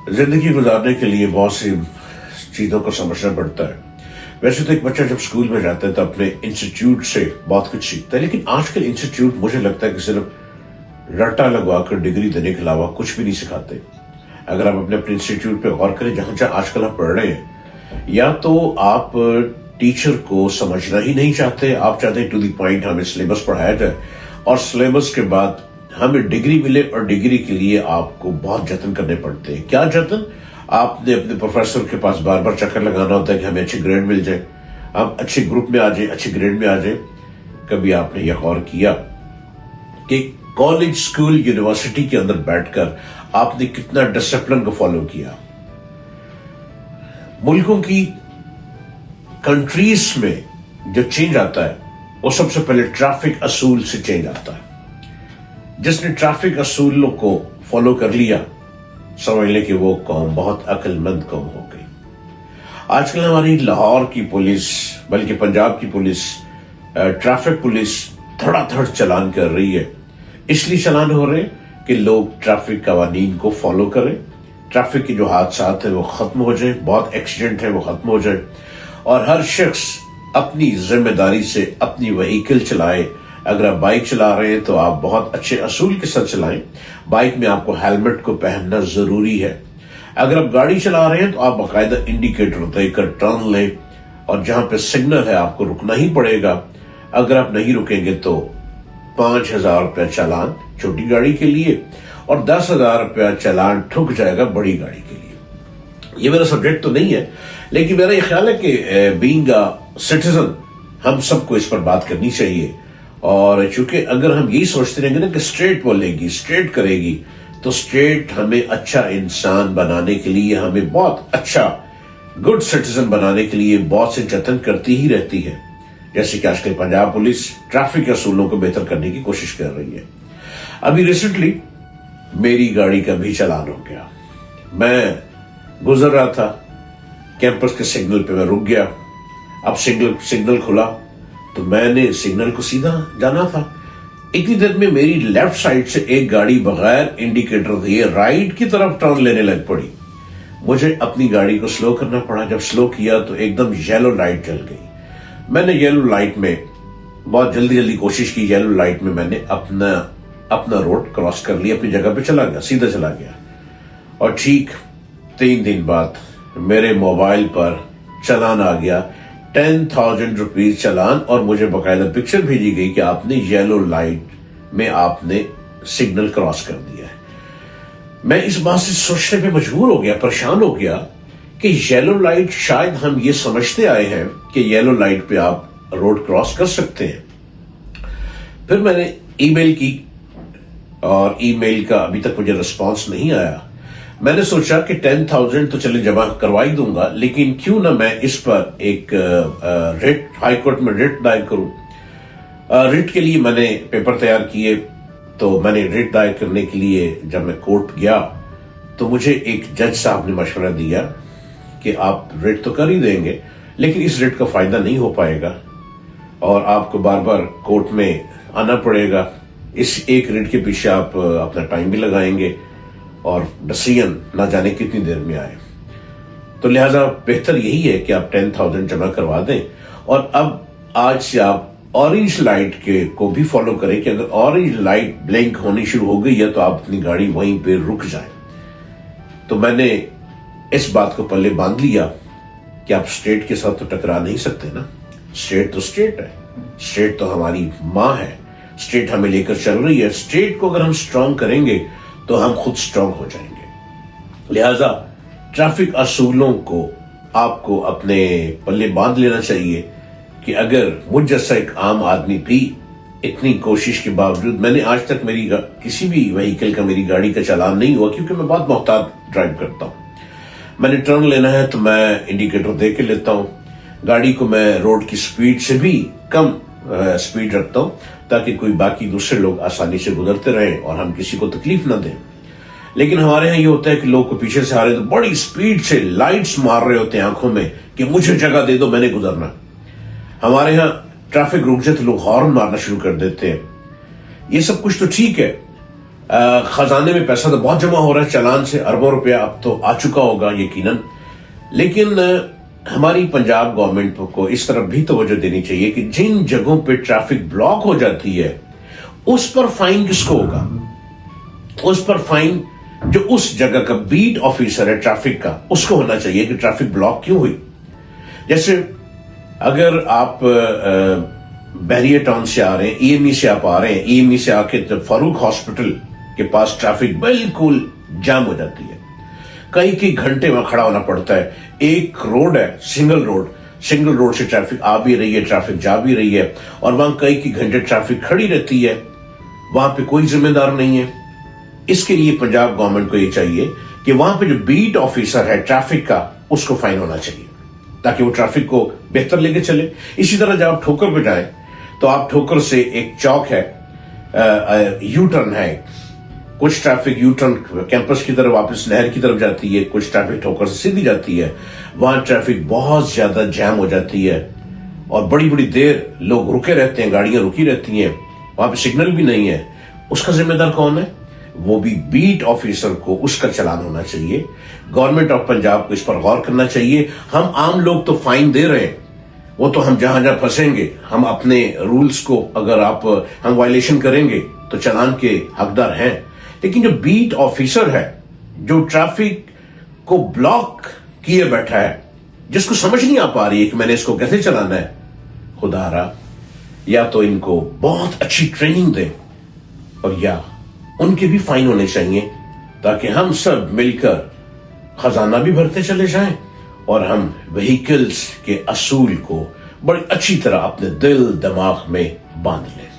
زندگی گزارنے کے لیے بہت سی چیزوں کو سمجھنا پڑتا ہے. ویسے تو ایک بچہ جب اسکول میں جاتا ہے تو اپنے انسٹیٹیوٹ سے بہت کچھ سیکھتا ہے، لیکن آج کل انسٹیٹیوٹ مجھے لگتا ہے کہ صرف رٹا لگوا کر ڈگری دینے کے علاوہ کچھ بھی نہیں سکھاتے. اگر آپ اپنے انسٹیٹیوٹ پہ غور کریں جہاں آج کل آپ پڑھ رہے ہیں، یا تو آپ ٹیچر کو سمجھنا ہی نہیں چاہتے، آپ چاہتے ہیں ٹو دی پوائنٹ ہمیں سلیبس پڑھایا جائے اور سلیبس کے بعد ہمیں ڈگری ملے، اور ڈگری کے لیے آپ کو بہت جتن کرنے پڑتے ہیں. کیا جتن؟ آپ نے اپنے پروفیسر کے پاس بار بار چکر لگانا ہوتا ہے کہ ہمیں اچھے گریڈ مل جائے، آپ اچھے گروپ میں آ جائیں، اچھے گریڈ میں آ جائیں. کبھی آپ نے یہ غور کیا کہ کالج، اسکول، یونیورسٹی کے اندر بیٹھ کر آپ نے کتنا ڈسپلن کو فالو کیا؟ ملکوں کی کنٹریز میں جو چینج آتا ہے وہ سب سے پہلے ٹریفک اصول سے چینج آتا ہے. جس نے ٹریفک اصولوں کو فالو کر لیا، سمجھ لے کہ وہ قوم بہت عقل مند قوم ہو گئی. آج کل ہماری لاہور کی پولیس، بلکہ پنجاب کی پولیس، ٹریفک پولیس دھڑا دھڑ چلان کر رہی ہے. اس لیے چلان ہو رہے کہ لوگ ٹریفک قوانین کو فالو کریں، ٹریفک کے جو حادثات ہیں وہ ختم ہو جائیں، بہت ایکسیڈنٹ ہیں وہ ختم ہو جائیں، اور ہر شخص اپنی ذمہ داری سے اپنی وہیکل چلائے. اگر آپ بائک چلا رہے ہیں تو آپ بہت اچھے اصول کے ساتھ چلائیں. بائک میں آپ کو ہیلمٹ کو پہننا ضروری ہے. اگر آپ گاڑی چلا رہے ہیں تو آپ باقاعدہ انڈیکیٹر دے کر ٹرن لیں، اور جہاں پہ سگنل ہے آپ کو رکنا ہی پڑے گا. اگر آپ نہیں رکیں گے تو 5,000 روپیہ چالان چھوٹی گاڑی کے لیے، اور 10,000 روپیہ چالان ٹھک جائے گا بڑی گاڑی کے لیے. یہ میرا سبجیکٹ تو نہیں ہے، لیکن میرا یہ خیال ہے کہ بینگ اے سٹیزن ہم سب کو اس پر بات کرنی چاہیے. اور چونکہ اگر ہم یہی سوچتے رہیں گے نا کہ اسٹیٹ بولے گی، اسٹیٹ کرے گی، تو اسٹیٹ ہمیں اچھا انسان بنانے کے لیے، ہمیں بہت اچھا گڈ سٹیزن بنانے کے لیے بہت سے جتن کرتی ہی رہتی ہے. جیسے کہ آج کل پنجاب پولیس ٹریفک اصولوں کو بہتر کرنے کی کوشش کر رہی ہے. ابھی ریسنٹلی میری گاڑی کا بھی چلان ہو گیا. میں گزر رہا تھا کیمپس کے سگنل پہ، میں رک گیا. اب سگنل کھلا تو میں نے سگنل کو سیدھا جانا تھا. اتنی دیر میں میری لیفٹ سائڈ سے ایک گاڑی بغیر انڈیکیٹر دیے رائٹ کی طرف ٹرن لینے لگ پڑی. مجھے اپنی گاڑی کو سلو کرنا پڑا. جب سلو کیا تو ایک دم یلو لائٹ جل گئی. میں نے یلو لائٹ میں بہت جلدی کوشش کی. یلو لائٹ میں میں نے اپنا روڈ کراس کر لیا، اپنی جگہ پہ چلا گیا، سیدھا چلا گیا. اور ٹھیک 3 دن بعد میرے موبائل پر چلان آ گیا، 10,000 روپیز چلان. اور مجھے باقاعدہ پکچر بھیجی گئی کہ آپ نے یلو لائٹ میں آپ نے سگنل کراس کر دیا ہے. میں اس بات سے سوچنے پہ مجبور ہو گیا، پریشان ہو گیا کہ یلو لائٹ، شاید ہم یہ سمجھتے آئے ہیں کہ یلو لائٹ پہ آپ روڈ کراس کر سکتے ہیں. پھر میں نے ای میل کی، اور ای میل کا ابھی تک مجھے رسپانس نہیں آیا. میں نے سوچا کہ 10,000 تو چلے جمع کروائی دوں گا، لیکن کیوں نہ میں اس پر ایک ریٹ، ہائی کورٹ میں ریٹ دائر کروں. ریٹ کے لیے میں نے پیپر تیار کیے. تو میں نے ریٹ دائر کرنے کے لیے جب میں کورٹ گیا تو مجھے ایک جج صاحب نے مشورہ دیا کہ آپ ریٹ تو کر ہی دیں گے، لیکن اس ریٹ کا فائدہ نہیں ہو پائے گا، اور آپ کو بار بار کورٹ میں آنا پڑے گا. اس ایک ریٹ کے پیچھے آپ اپنا ٹائم بھی لگائیں گے، اور ڈسیزن نہ جانے کتنی دیر میں آئے. تو لہٰذا بہتر یہی ہے کہ آپ 10,000 جمع کروا دیں. اور اب آج سے آپ اورنج لائٹ کو بھی فالو کریں کہ اگر اورنج لائٹ بلنک ہونی شروع ہو گئی ہے تو آپ اپنی گاڑی وہیں پہ رک جائیں. تو میں نے اس بات کو پلے باندھ لیا کہ آپ اسٹیٹ کے ساتھ تو ٹکرا نہیں سکتے نا. اسٹیٹ تو اسٹیٹ ہے، اسٹیٹ تو ہماری ماں ہے، اسٹیٹ ہمیں لے کر چل رہی ہے. اسٹیٹ کو اگر ہم اسٹرانگ کریں گے تو ہم خود اسٹرانگ ہو جائیں گے. لہذا ٹریفک اصولوں کو آپ کو اپنے پلے باندھ لینا چاہیے کہ اگر مجھ جیسا ایک عام آدمی بھی اتنی کوشش کے باوجود، میں نے آج تک میری کسی بھی وہیکل کا، میری گاڑی کا چالان نہیں ہوا، کیونکہ میں بہت محتاط ڈرائیو کرتا ہوں. میں نے ٹرن لینا ہے تو میں انڈیکیٹر دے کے لیتا ہوں. گاڑی کو میں روڈ کی سپیڈ سے بھی کم سپیڈ رکھتا ہوں تاکہ کوئی باقی دوسرے لوگ آسانی سے گزرتے رہیں اور ہم کسی کو تکلیف نہ دیں. لیکن ہمارے ہاں یہ ہوتا ہے کہ لوگ کو پیچھے سے آ رہے تو بڑی سپیڈ سے لائٹس مار رہے ہوتے ہیں آنکھوں میں کہ مجھے جگہ دے دو، میں نے گزرنا. ہمارے ہاں ٹریفک رک جائے تو لوگ ہارن مارنا شروع کر دیتے ہیں. یہ سب کچھ تو ٹھیک ہے، خزانے میں پیسہ تو بہت جمع ہو رہا ہے چالان سے، اربوں روپیہ اب تو آ چکا ہوگا یقیناً، لیکن ہماری پنجاب گورنمنٹ کو اس طرف بھی توجہ دینی چاہیے کہ جن جگہوں پہ ٹریفک بلاک ہو جاتی ہے اس پر فائن کس کو ہوگا؟ اس پر فائن جو اس جگہ کا بیٹ آفیسر ہے ٹریفک کا، اس کو ہونا چاہیے کہ ٹریفک بلاک کیوں ہوئی۔ جیسے اگر آپ بحریہ ٹاؤن سے آ رہے ہیں، ای ایم ای سے آپ آ رہے ہیں، ای ایم ای سے آ کے فاروق ہاسپٹل کے پاس ٹریفک بالکل جام ہو جاتی ہے، کئی گھنٹے میں کھڑا ہونا پڑتا ہے۔ ایک روڈ ہے، سنگل روڈ سے ٹریفک آ بھی رہی ہے، ٹریفک جا بھی رہی ہے، اور وہاں کئی گھنٹے ٹریفک کھڑی رہتی ہے، وہاں پہ کوئی ذمہ دار نہیں ہے۔ اس کے لیے پنجاب گورنمنٹ کو یہ چاہیے کہ وہاں پہ جو بیٹ آفیسر ہے ٹریفک کا، اس کو فائن ہونا چاہیے تاکہ وہ ٹریفک کو بہتر لے کے چلے۔ اسی طرح جب آپ ٹھوکر پہ جائیں تو آپ ٹھوکر سے ایک چوک ہے، یو ٹرن ہے، کچھ ٹریفک یو ٹرن کیمپس کی طرف واپس نہر کی طرف جاتی ہے، کچھ ٹریفک ٹھوکر سے سیدھی جاتی ہے، وہاں ٹریفک بہت زیادہ جام ہو جاتی ہے اور بڑی دیر لوگ رکے رہتے ہیں، گاڑیاں رکی رہتی ہیں، وہاں پہ سگنل بھی نہیں ہے۔ اس کا ذمہ دار کون ہے؟ وہ بھی بیٹ آفیسر کو اس کا چلان ہونا چاہیے۔ گورنمنٹ آف پنجاب کو اس پر غور کرنا چاہیے۔ ہم عام لوگ تو فائن دے رہے ہیں، وہ تو ہم جہاں پھنسیں گے، ہم اپنے رولز کو اگر ہم وائلیشن کریں گے تو چلان کے حقدار ہیں، لیکن جو بیٹ آفیسر ہے جو ٹریفک کو بلاک کیے بیٹھا ہے، جس کو سمجھ نہیں آ پا رہی ہے کہ میں نے اس کو کیسے چلانا ہے، خدا را یا تو ان کو بہت اچھی ٹریننگ دیں اور یا ان کے بھی فائن ہونے چاہیے تاکہ ہم سب مل کر خزانہ بھی بھرتے چلے جائیں اور ہم وہیکلز کے اصول کو بڑی اچھی طرح اپنے دل دماغ میں باندھ لیں۔